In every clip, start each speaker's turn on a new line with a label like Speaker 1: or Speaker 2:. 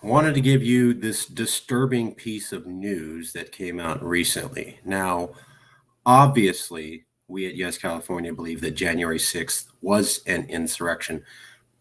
Speaker 1: Wanted to give you this disturbing piece of news that came out recently. Now, obviously, we at Yes California believe that January 6th was an insurrection.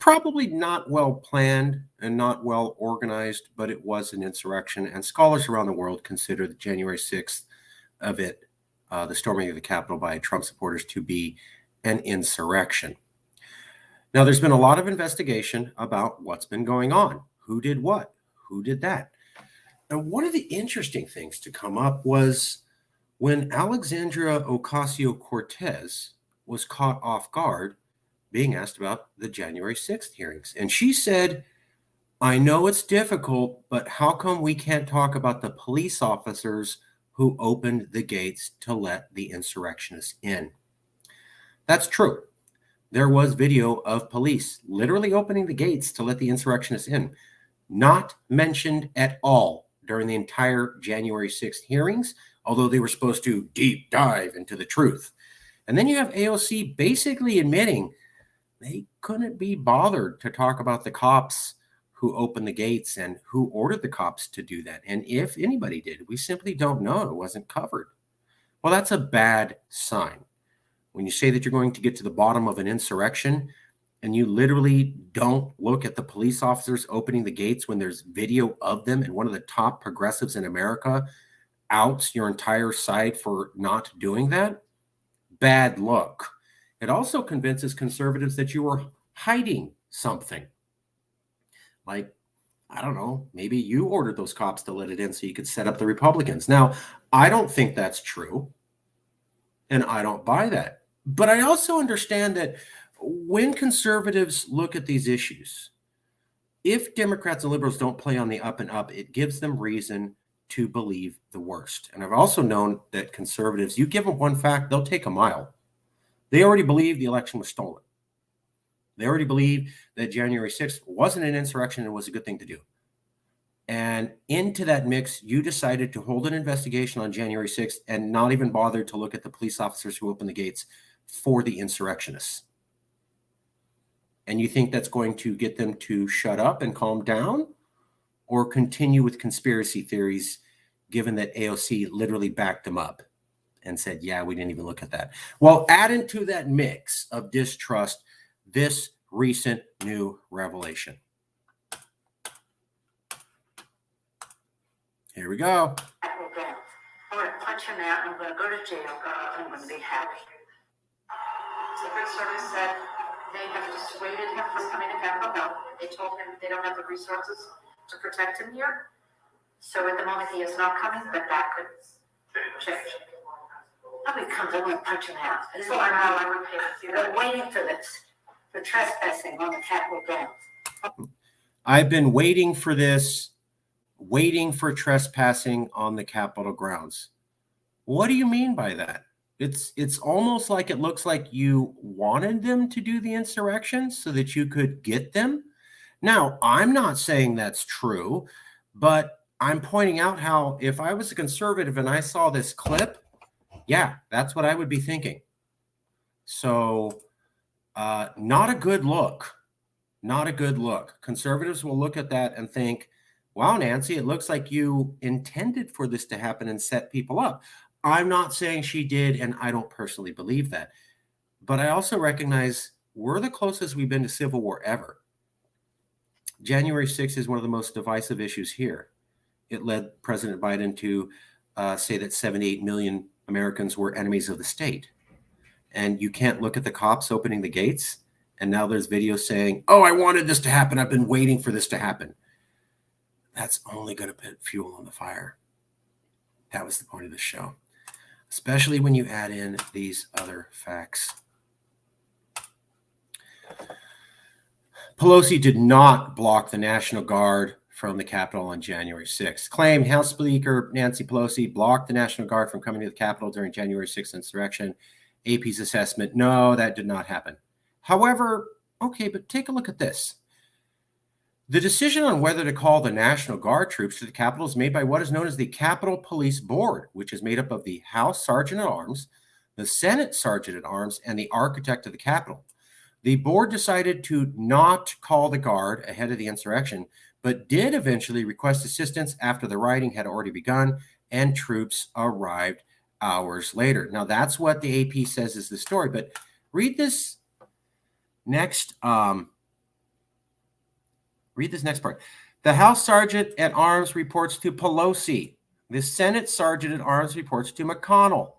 Speaker 1: Probably not well planned and not well organized, but it was an insurrection. And scholars around the world consider the January 6th event, the storming of the Capitol by Trump supporters, to be an insurrection. Now, there's been a lot of investigation about what's been going on. Who did what? Who did that? And one of the interesting things to come up was when Alexandria Ocasio Cortez was caught off guard being asked about the January 6th hearings. And she said, I know it's difficult, but how come we can't talk about the police officers who opened the gates to let the insurrectionists in? That's true. There was video of police literally opening the gates to let the insurrectionists in. Not mentioned at all during the entire January 6th hearings, although they were supposed to deep dive into the truth. And then you have AOC basically admitting they couldn't be bothered to talk about the cops who opened the gates and who ordered the cops to do that. And if anybody did, we simply don't know. It wasn't covered. Well, that's a bad sign. When you say that you're going to get to the bottom of an insurrection and you literally don't look at the police officers opening the gates when there's video of them, and one of the top progressives in America outs your entire side for not doing that, bad luck. It also convinces conservatives that you were hiding something. Like, I don't know, maybe you ordered those cops to let it in so you could set up the Republicans. Now, I don't think that's true, and I don't buy that. But I also understand that when conservatives look at these issues, if Democrats and liberals don't play on the up and up, it gives them reason to believe the worst. And I've also known that conservatives, you give them one fact, they'll take a mile. They already believe the election was stolen. They already believe that January 6th wasn't an insurrection and was a good thing to do. And into that mix, you decided to hold an investigation on January 6th and not even bother to look at the police officers who opened the gates for the insurrectionists. And you think that's going to get them to shut up and calm down, or continue with conspiracy theories, given that AOC literally backed them up and said, yeah, we didn't even look at that. Well, add into that mix of distrust this recent new revelation. Here we go.
Speaker 2: I'm going to punch him out. I'm going to go to jail. I'm going to be happy. Secret Service said they have dissuaded him from coming to Capitol Hill. They told him they don't have the resources to protect him here. So at the moment he is not coming, but that could change. Nobody comes, I'm going to punch him out. This is what I would pay. They're waiting for this, for trespassing on the Capitol grounds.
Speaker 1: I've been waiting for this, waiting for trespassing on the Capitol grounds. What do you mean by that? It's almost like it looks like you wanted them to do the insurrection so that you could get them. Now, I'm not saying that's true, but I'm pointing out how if I was a conservative and I saw this clip, yeah, that's what I would be thinking. So not a good look. Not a good look. Conservatives will look at that and think, wow, Nancy, it looks like you intended for this to happen and set people up. I'm not saying she did, and I don't personally believe that. But I also recognize we're the closest we've been to civil war ever. January 6th is one of the most divisive issues here. It led President Biden to say that 78 million Americans were enemies of the state. And you can't look at the cops opening the gates, and now there's video saying, oh, I wanted this to happen. I've been waiting for this to happen. That's only going to put fuel on the fire. That was the point of the show, especially when you add in these other facts. Pelosi did not block the National Guard from the Capitol on January 6th. Claimed House Speaker Nancy Pelosi blocked the National Guard from coming to the Capitol during January 6th insurrection. AP's assessment, no, that did not happen. However, okay, but take a look at this. The decision on whether to call the National Guard troops to the Capitol is made by what is known as the Capitol Police Board, which is made up of the House Sergeant at Arms, the Senate Sergeant at Arms, and the Architect of the Capitol. The board decided to not call the guard ahead of the insurrection, but did eventually request assistance after the rioting had already begun and troops arrived hours later. Now, that's what the AP says is the story, but read this next part. The House Sergeant at Arms reports to Pelosi. The Senate Sergeant at Arms reports to McConnell.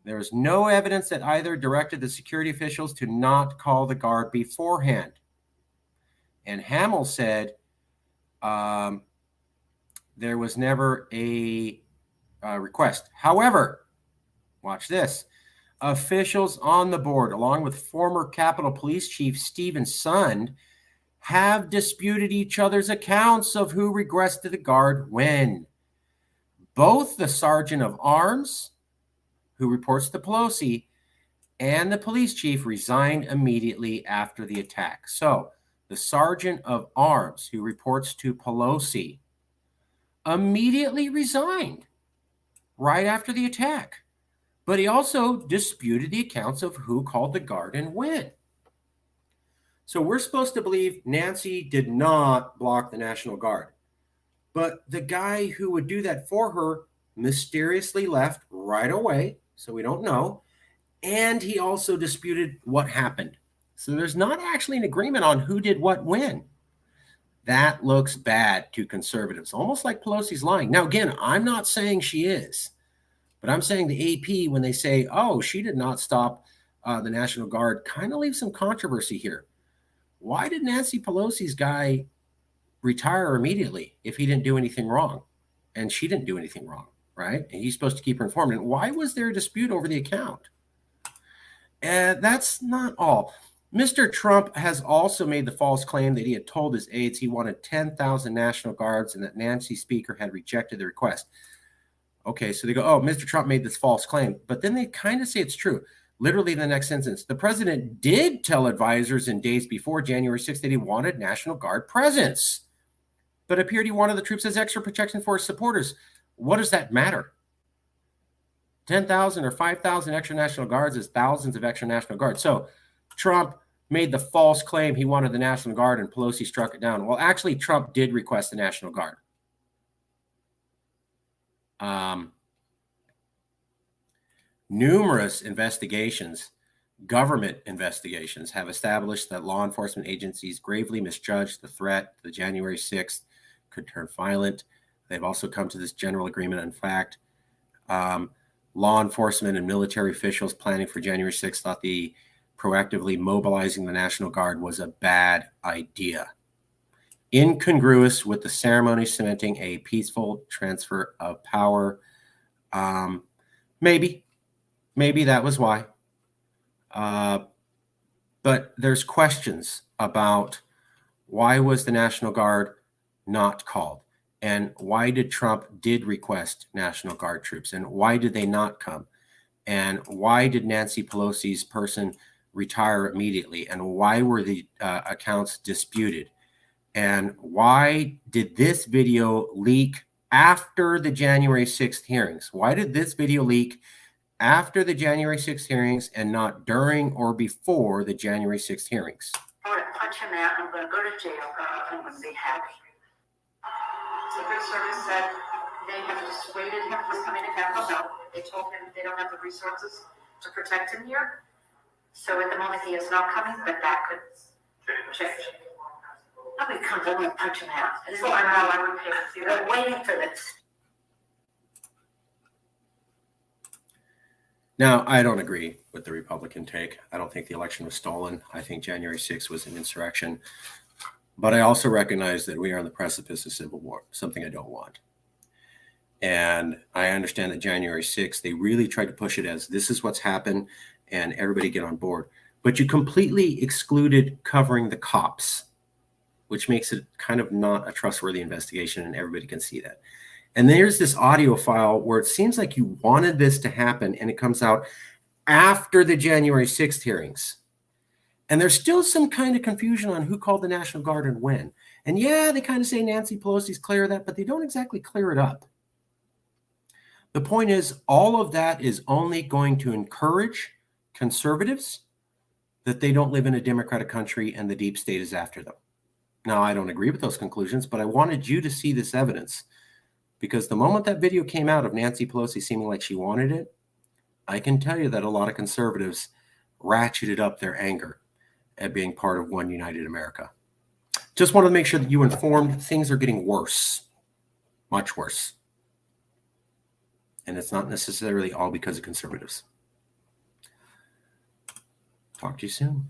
Speaker 1: There is no evidence that either directed the security officials to not call the guard beforehand. And Hamill said there was never a request. However, watch this. Officials on the board, along with former Capitol Police Chief Stephen Sund, have disputed each other's accounts of who requested the guard when. Both the Sergeant of Arms, who reports to Pelosi, and the police chief resigned immediately after the attack. So the Sergeant of Arms, who reports to Pelosi, immediately resigned right after the attack. But he also disputed the accounts of who called the guard and when. So we're supposed to believe Nancy did not block the National Guard. But the guy who would do that for her mysteriously left right away, so we don't know. And he also disputed what happened. So there's not actually an agreement on who did what when. That looks bad to conservatives, almost like Pelosi's lying. Now, again, I'm not saying she is, but I'm saying the AP, when they say, oh, she did not stop the National Guard, kind of leaves some controversy here. Why did Nancy Pelosi's guy retire immediately if he didn't do anything wrong? And she didn't do anything wrong, right? And he's supposed to keep her informed. And why was there a dispute over the account? And that's not all. Mr. Trump has also made the false claim that he had told his aides he wanted 10,000 National Guards and that Nancy Speaker had rejected the request. Okay, so they go, oh, Mr. Trump made this false claim. But then they kind of say it's true. Literally in the next sentence, the president did tell advisors in days before January 6th that he wanted National Guard presence, but appeared he wanted the troops as extra protection for his supporters. What does that matter? 10,000 or 5,000 extra National Guards is thousands of extra National Guards. So Trump made the false claim he wanted the National Guard and Pelosi struck it down. Well, actually, Trump did request the National Guard. Numerous investigations, government investigations, have established that law enforcement agencies gravely misjudged the threat the January 6th could turn violent. They've also come to this general agreement. In fact, law enforcement and military officials planning for January 6th thought the proactively mobilizing the National Guard was a bad idea, incongruous with the ceremony cementing a peaceful transfer of power. Maybe that was why. But there's questions about why was the National Guard not called, and why did Trump did request National Guard troops, and why did they not come, and why did Nancy Pelosi's person retire immediately, and why were the accounts disputed, and why did this video leak after the January 6th hearings? Why did this video leak after the January 6th hearings and not during or before the January 6th hearings?
Speaker 2: I'm going to punch him out. I'm going to go to jail. I'm going to be happy. Secret Service said they have dissuaded him from coming to Capitol Hill. They told him they don't have the resources to protect him here. So at the moment he is not coming, but that could change. Nobody comes, I'm going to punch him out. This is what I know. I wouldn't pay to see that. We're waiting for this.
Speaker 1: Now, I don't agree with the Republican take. I don't think the election was stolen. I think January 6th was an insurrection. But I also recognize that we are on the precipice of civil war, something I don't want. And I understand that January 6th, they really tried to push it as this is what's happened and everybody get on board. But you completely excluded covering the cops, which makes it kind of not a trustworthy investigation, and everybody can see that. And there's this audio file where it seems like you wanted this to happen, and it comes out after the January 6th hearings. And there's still some kind of confusion on who called the National Guard and when. And yeah, they kind of say Nancy Pelosi's clear of that, but they don't exactly clear it up. The point is, all of that is only going to encourage conservatives, that they don't live in a democratic country and the deep state is after them. Now, I don't agree with those conclusions, but I wanted you to see this evidence because the moment that video came out of Nancy Pelosi seeming like she wanted it, I can tell you that a lot of conservatives ratcheted up their anger at being part of One United America. Just wanted to make sure that you informed. Things are getting worse, much worse. And it's not necessarily all because of conservatives. Talk to you soon.